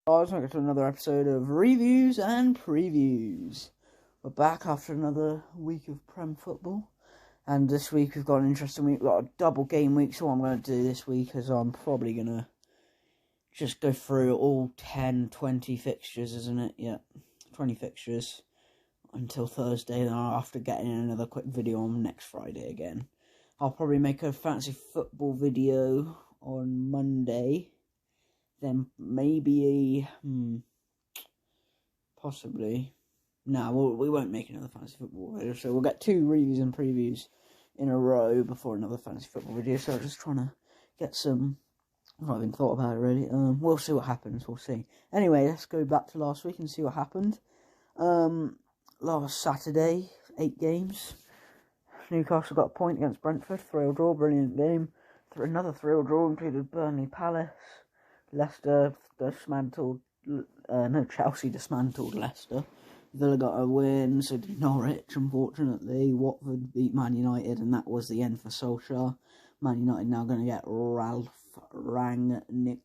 Guys, welcome to another episode of Reviews and Previews. We're back after another week of Prem football, and this week we've got an interesting week. We've got a double game week, so what I'm going to do this week is I'm probably going to just go through all 10, 20 fixtures, isn't it? Yeah, 20 fixtures until Thursday, then after getting in another quick video on next Friday again. I'll probably make a fancy football video on Monday. Then maybe possibly. No, we won't make another fantasy football video. So we'll get 2 reviews and previews in a row before another fantasy football video. So I'm just trying to get some. I've not even thought about it really. We'll see what happens. We'll see. Anyway, let's go back to last week and see what happened. Last Saturday, 8 games. Newcastle got a point against Brentford. 3-3 draw, brilliant game. Another 3-3 draw included Burnley Palace. Leicester dismantled, Chelsea dismantled Leicester. Villa got a win, so did Norwich, unfortunately. Watford beat Man United, and that was the end for Solskjaer. Man United now going to get Ralph Rangnick.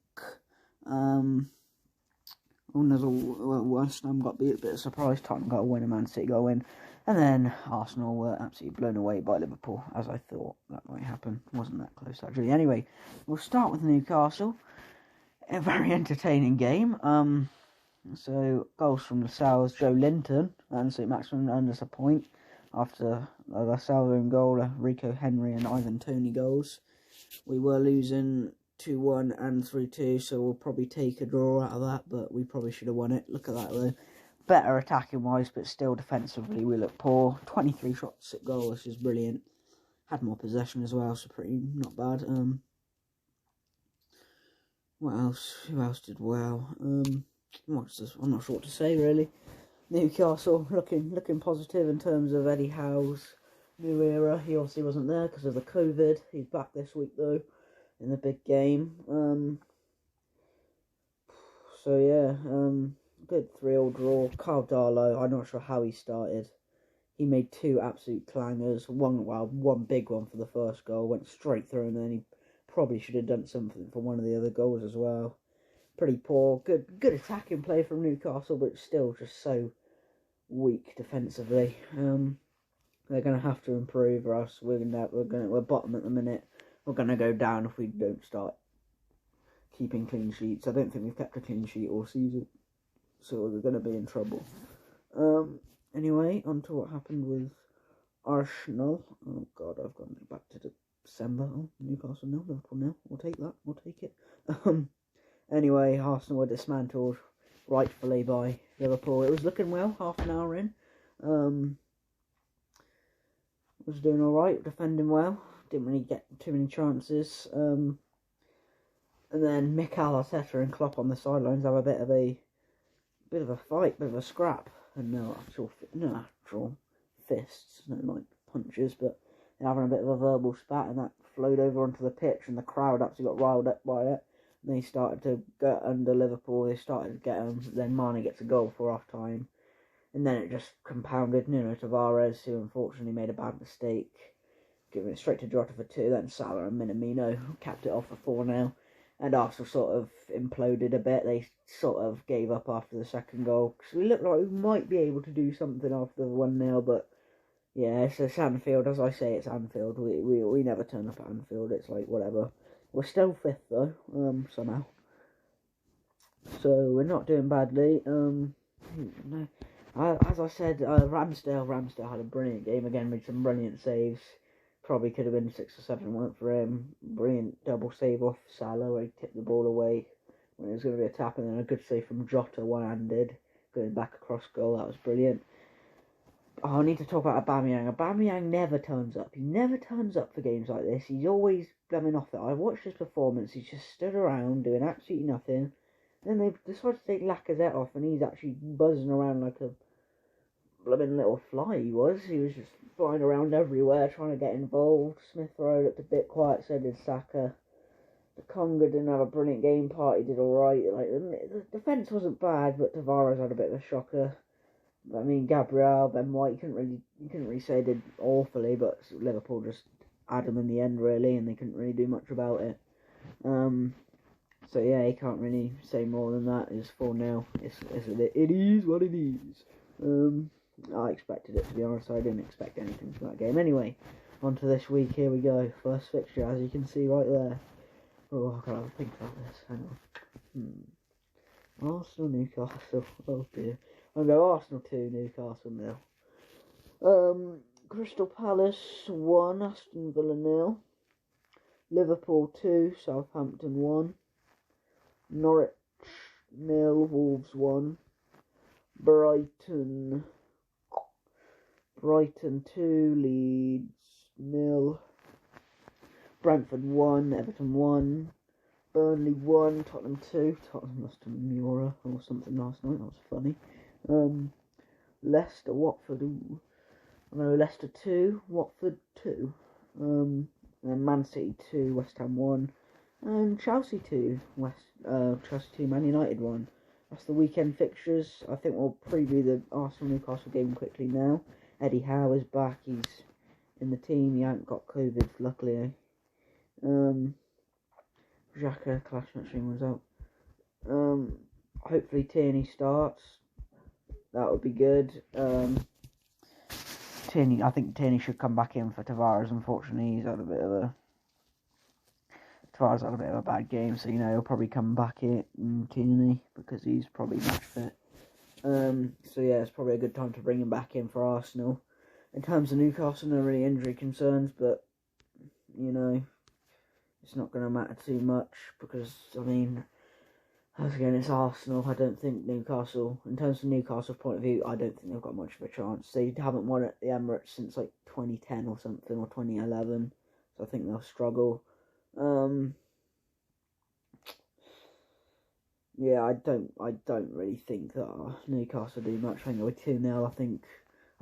West Ham got beat, a bit of surprise. Tottenham got a win, and Man City got a win. And then Arsenal were absolutely blown away by Liverpool, as I thought that might happen. Wasn't that close, actually. Anyway, we'll start with Newcastle. A very entertaining game. So goals from Lascelles, Joe Linton, and St. Maximin earned us a point after Lascelles' own goal, Rico Henry and Ivan Toney goals. We were losing 2-1 and 3-2, so we'll probably take a draw out of that, but we probably should have won it. Look at that though. Better attacking wise, but still defensively we look poor. 23 shots at goal, which is brilliant. Had more possession as well, so pretty not bad. What else? Who else did well? I'm not sure what to say really. Newcastle looking positive in terms of Eddie Howe's new era. He obviously wasn't there because of the COVID. He's back this week though in the big game. So yeah, good 3-3 draw. Carl Darlow, I'm not sure how he started. He made 2 absolute clangers. One big one for the first goal, went straight through, and then he probably should have done something for one of the other goals as well. Pretty poor. Good attacking play from Newcastle, but still just so weak defensively. They're going to have to improve, or else we're bottom at the minute. We're going to go down if we don't start keeping clean sheets. I don't think we've kept a clean sheet all season, so we're going to be in trouble. Anyway, on to what happened with Arsenal. Oh God, I've gone back to December. Oh, Newcastle nil, Liverpool nil. We'll take that. We'll take it. Anyway, Arsenal were dismantled rightfully by Liverpool. It was looking well. Half an hour in, was doing all right, defending well. Didn't really get too many chances. And then Mikel Arteta and Klopp on the sidelines have a bit of a fight, bit of a scrap, and no actual fists, no like punches, but they're having a bit of a verbal spat, and that flowed over onto the pitch, and the crowd actually got riled up by it. And they started to get under Liverpool. They started to get them. Then Mane gets a goal for half time, and then it just compounded. Nuno Tavares, who unfortunately made a bad mistake, giving it straight to Jota for 2. Then Salah and Minamino capped it off for 4-0. And Arsenal sort of imploded a bit. They sort of gave up after the second goal. Because we looked like we might be able to do something after the 1-0, but yeah, it's Anfield. As I say, it's Anfield. We never turn up at Anfield. It's like, whatever. We're still 5th, though, somehow. So, we're not doing badly. No. As I said, Ramsdale had a brilliant game again, made some brilliant saves. Probably could have been 6 or 7 weren't for him. Brilliant double save off Salah where he tipped the ball away when it was going to be a tap, and then a good save from Jota, one-handed, going back across goal. That was brilliant. Oh, I need to talk about Aubameyang. Aubameyang never turns up. He never turns up for games like this. He's always coming off it. I watched his performance. He's just stood around doing absolutely nothing. Then they decided to take Lacazette off, and he's actually buzzing around like a blooming little fly. He was just flying around everywhere, trying to get involved. Smith Rowe looked a bit quiet, so did Saka. The Conga didn't have a brilliant game part. He did alright. Like, the defence wasn't bad, but Tavares had a bit of a shocker. I mean, Gabriel, Ben White, you couldn't really say they did awfully, but Liverpool just had them in the end, really, and they couldn't really do much about it. So yeah, you can't really say more than that. It's 4-0. It is what it is. I expected it, to be honest. I didn't expect anything from that game. Anyway, on to this week. Here we go. First fixture, as you can see right there. Oh, I gotta have a think about this. Hang on. Arsenal, Newcastle. Oh dear. I'll go Arsenal 2, Newcastle 0. Crystal Palace 1, Aston Villa 0. Liverpool 2, Southampton 1. Norwich 0, Wolves 1. Brighton 2, Leeds 0. Brentford 1, Everton 1. Burnley 1, Tottenham 2. Tottenham lost to Mura or something last night. That was funny. Leicester, Watford. Leicester 2, Watford 2. And Man City 2, West Ham 1. And Chelsea 2, Chelsea 2, Man United 1. That's the weekend fixtures. I think we'll preview the Arsenal-Newcastle game quickly now. Eddie Howe is back. He's in the team. He hasn't got COVID, luckily. Xhaka, Clash Matching was out. Hopefully Tierney starts. That would be good. I think Tierney should come back in for Tavares. Unfortunately, Tavares had a bit of a bad game, so he'll probably come back in Tierney because he's probably match fit. So yeah, it's probably a good time to bring him back in for Arsenal. In terms of Newcastle, no really injury concerns, but it's not going to matter too much because again, it's Arsenal. I don't think Newcastle, in terms of Newcastle's point of view, I don't think they've got much of a chance. They haven't won at the Emirates since like 2010 or something, or 2011, so I think they'll struggle. Yeah, I don't really think that Newcastle do much. I think they'll be 2-0. I think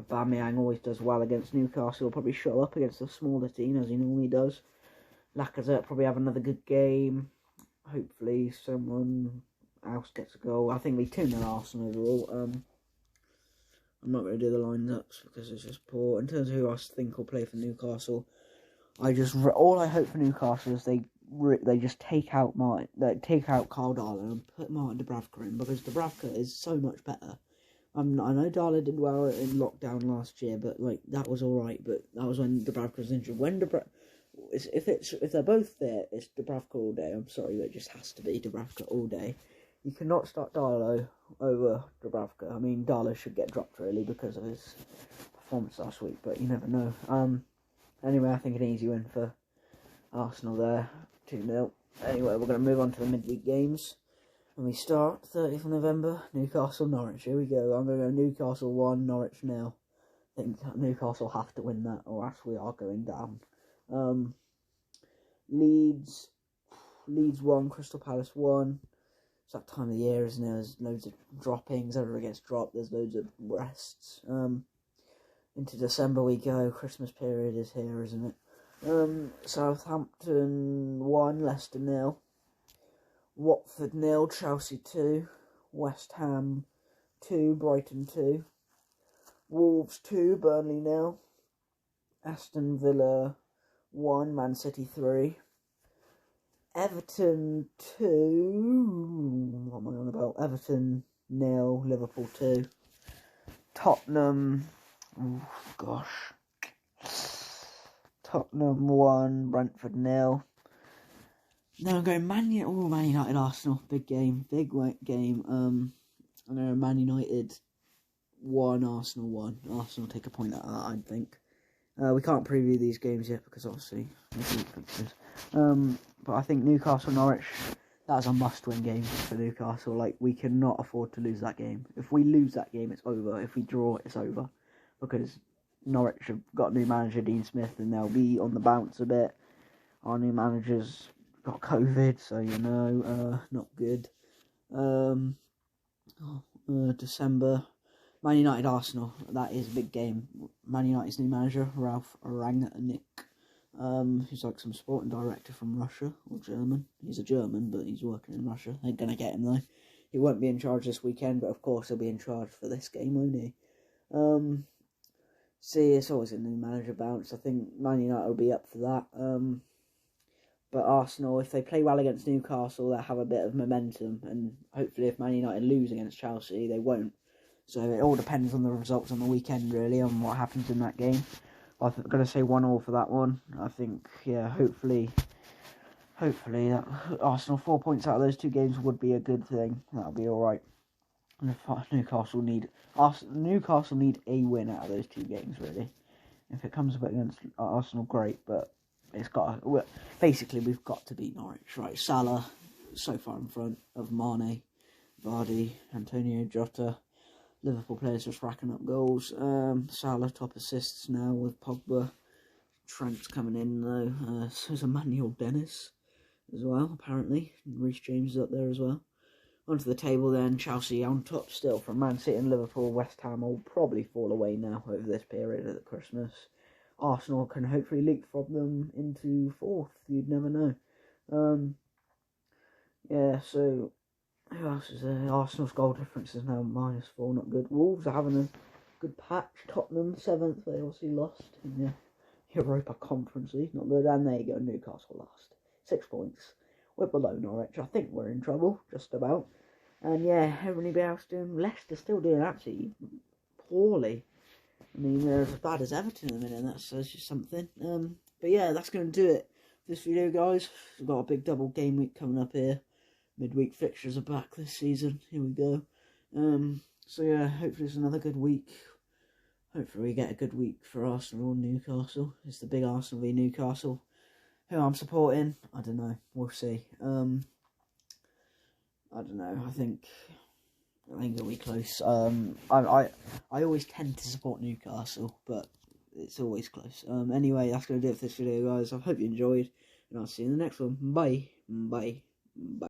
Aubameyang always does well against Newcastle. He'll probably show up against a smaller team as he normally does. Lacazette probably have another good game. Hopefully someone else gets a goal. I think we 2-0 Arsenal overall. I'm not going to do the lineups because it's just poor. In terms of who I think will play for Newcastle, all I hope for Newcastle is they just take out Carl Darlow and put Martin Dubravka in, because Dubravka is so much better. I know Darlow did well in lockdown last year, but that was all right. But that was when Dubravka was injured. If they're both there, it's Dubravka all day. I'm sorry, but it just has to be Dubravka all day. You cannot start Darlow over Dubravka. I mean, Darlow should get dropped really because of his performance last week, but you never know. Anyway, I think an easy win for Arsenal there, 2-0. Anyway, we're going to move on to the midweek games. And we start 30th of November, Newcastle-Norwich. Here we go. I'm going to go Newcastle 1, Norwich 0. I think Newcastle have to win that, or else we are going down. Leeds 1, Crystal Palace 1. It's that time of the year, isn't it? There's loads of droppings. Everyone gets dropped. There's loads of rests. Into December we go. Christmas period is here, isn't it? Southampton 1, Leicester 0. Watford 0, Chelsea 2. West Ham 2, Brighton 2. Wolves 2, Burnley 0. Aston Villa 1, Man City 3. Everton 2. What am I on about? Everton 0, Liverpool 2. Tottenham. Tottenham 1, Brentford 0. Now I'm going Man United Arsenal. Big game. I'm going Man United 1, Arsenal 1. Arsenal take a point out of that, I think. We can't preview these games yet because obviously fixtures. But I think Newcastle-Norwich, that's a must-win game for Newcastle. We cannot afford to lose that game. If we lose that game, it's over. If we draw, it's over. Because Norwich have got new manager, Dean Smith, and they'll be on the bounce a bit. Our new manager's got COVID, so not good. December, Man United Arsenal. That is a big game. Man United's new manager, Ralph Rangnick, who's like some sporting director from Russia or German. He's a German, but he's working in Russia. They're gonna get him though. He won't be in charge this weekend, but of course he'll be in charge for this game, won't he? See, it's always a new manager bounce. I think Man United will be up for that. But Arsenal, if they play well against Newcastle, they'll have a bit of momentum. And hopefully if Man United lose against Chelsea, they won't. So it all depends on the results on the weekend, really, on what happens in that game. I'm going to say 1-1 for that one. I think, yeah, hopefully that Arsenal 4 points out of those 2 games would be a good thing. That'll be all right. And Newcastle need a win out of those 2 games, really. If it comes up against Arsenal, great, but basically we've got to beat Norwich, right? Salah so far in front of Mane, Vardy, Antonio, Jota. Liverpool players just racking up goals. Salah top assists now with Pogba. Trent's coming in though. So's Emmanuel Dennis as well, apparently. Reece James is up there as well. Onto the table then, Chelsea on top still from Man City and Liverpool. West Ham will probably fall away now over this period at Christmas. Arsenal can hopefully leapfrog them into 4th, you'd never know. Yeah, so who else is there? Arsenal's goal difference is now -4, not good. Wolves are having a good patch. Tottenham 7th, they obviously lost in the Europa Conference League, not good. And there you go, Newcastle last. 6 points. We're below Norwich. I think we're in trouble, just about. And yeah, everybody else doing. Leicester still doing absolutely poorly. I mean, they're as bad as Everton in a minute, and that says just something. But yeah, that's going to do it for this video, guys. We've got a big double game week coming up here. Midweek fixtures are back this season. Here we go. So yeah, hopefully it's another good week. Hopefully we get a good week for Arsenal and Newcastle. It's the big Arsenal v Newcastle. Who I'm supporting, I don't know. We'll see. I don't know. I think it'll be close. I always tend to support Newcastle, but it's always close. Anyway, that's going to do it for this video, guys. I hope you enjoyed, and I'll see you in the next one. Bye. Bye. Bye.